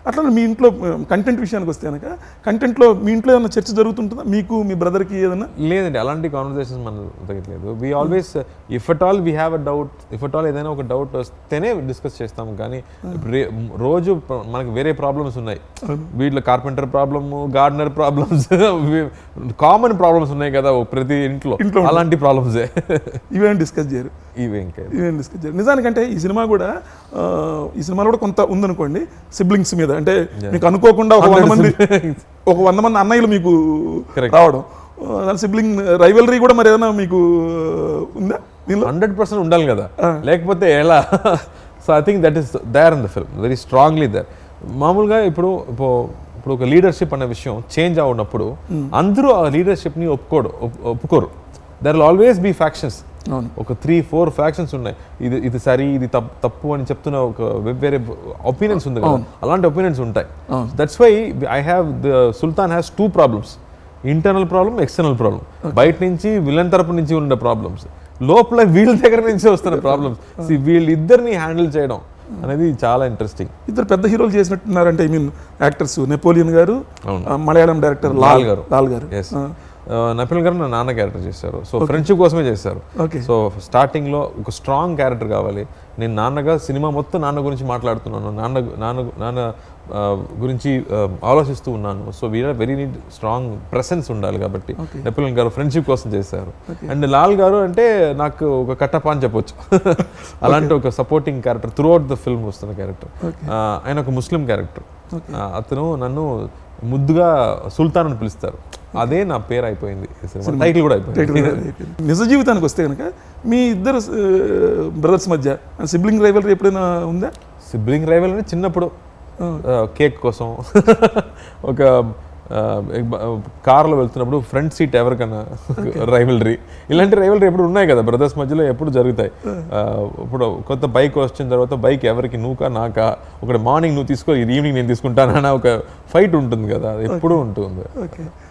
అట్లా మీ ఇంట్లో కంటెంట్ విషయానికి వస్తే కనుక కంటెంట్లో మీ ఇంట్లో ఏమైనా చర్చ జరుగుతుంటుందా మీకు మీ బ్రదర్కి ఏదైనా? లేదండి, అలాంటి కాన్వర్సేషన్స్ మనం తగ్గట్లేదు. We always if at all we have a doubt, if at all ఏదైనా ఒక డౌట్ వస్తేనే డిస్కస్ చేస్తాం. కానీ రోజు మనకి వేరే ప్రాబ్లమ్స్ ఉన్నాయి, వీటిలో carpenter problem, gardener problems, common problems ఉన్నాయి కదా ప్రతి ఇంట్లో, అలాంటి ప్రాబ్లమ్సే. ఇవేం డిస్కస్ చేయరు? ఇవేం డిస్కస్ చేయరు. నిజానికంటే ఈ సినిమా కూడా, ఈ సినిమాలో కూడా కొంత ఉందనుకోండి సిబ్లింగ్స్ మీద. అంటే మీకు అనుకోకుండా ఒక 100 మంది అన్నయ్యలు మీకు రావడం, దాని సిబ్లింగ్ రైవలరీ కూడా మరి ఏదైనా మీకు ఉందా? 100% ఉండాలి కదా, లేకపోతే ఎలా? So I think that is there in the film, very strongly there. మామూలుగా ఇప్పుడు ఒక లీడర్షిప్ అనే విషయం చేంజ్ అవునప్పుడు అందరూ ఆ లీడర్షిప్ని ఒప్పుకోరు. There will always be factions. ఒక 3-4 ఫ్యాక్షన్స్ ఉన్నాయి, ఇది సరి, ఇది తప్పు అని చెప్తున్న ఒక వేరే ఒపీనియన్స్ ఉంది కదా, అలాంటి ఒపీనియన్స్ ఉంటాయి. That's why Sultan has 2 problems, internal problem, external problem. బయట నుంచి విలన్ తరపు నుంచి ఉండే ప్రాబ్లమ్స్, లోపల వీళ్ళ దగ్గర నుంచి వస్తున్న ప్రాబ్లమ్స్. వీళ్ళిద్దరిని హ్యాండిల్ చేయడం అనేది చాలా ఇంట్రెస్టింగ్. ఇద్దరు పెద్ద హీరోలు చేసినట్టున్నారంటే, ఐ మీన్ యాక్టర్స్. నెపోలియన్ గారు, మలయాళం డైరెక్టర్ లాల్ గారు. నెపోలియన్ గారు నా నాన్న క్యారెక్టర్ చేశారు. సో ఫ్రెండ్షిప్ కోసమే చేశారు. సో స్టార్టింగ్లో ఒక స్ట్రాంగ్ క్యారెక్టర్ కావాలి. నేను నాన్నగా సినిమా మొత్తం నాన్న గురించి మాట్లాడుతున్నాను, నాన్న గురించి ఆలోచిస్తూ ఉన్నాను. So we are very need strong presence ఉండాలి కాబట్టి నెపోలియన్ గారు ఫ్రెండ్షిప్ కోసం చేశారు. అండ్ లాల్ గారు అంటే నాకు ఒక కట్టప్ప అని చెప్పొచ్చు. అలాంటి ఒక supporting character through out the film వస్తున్న క్యారెక్టర్. ఆయన ఒక ముస్లిం క్యారెక్టర్. అతను నన్ను ముద్దుగా సుల్తాన్ అని పిలుస్తారు. అదే నా పేరు అయిపోయింది, టైటిల్ కూడా అయిపోయింది. నిజ జీవితానికి వస్తే కనుక మీ ఇద్దరు బ్రదర్స్ మధ్య సిబ్లింగ్ రైవలరీ ఎప్పుడైనా ఉందా? సిబ్లింగ్ రైవలరీ చిన్నప్పుడు కేక్ కోసం ఒక కార్లో వెళ్తున్నప్పుడు ఫ్రంట్ సీట్ ఎవరికైనా రైవలరీ, ఇలాంటి రైవలరీ ఎప్పుడు ఉన్నాయి కదా బ్రదర్స్ మధ్యలో, ఎప్పుడు జరుగుతాయి. ఇప్పుడు కొత్త బైక్ వచ్చిన తర్వాత బైక్ ఎవరికి, నువ్వుకా నాకా, ఒకటి మార్నింగ్ నువ్వు తీసుకో, ఈవినింగ్ నేను తీసుకుంటానన్న ఒక ఫైట్ ఉంటుంది కదా, అది ఎప్పుడూ ఉంటుంది.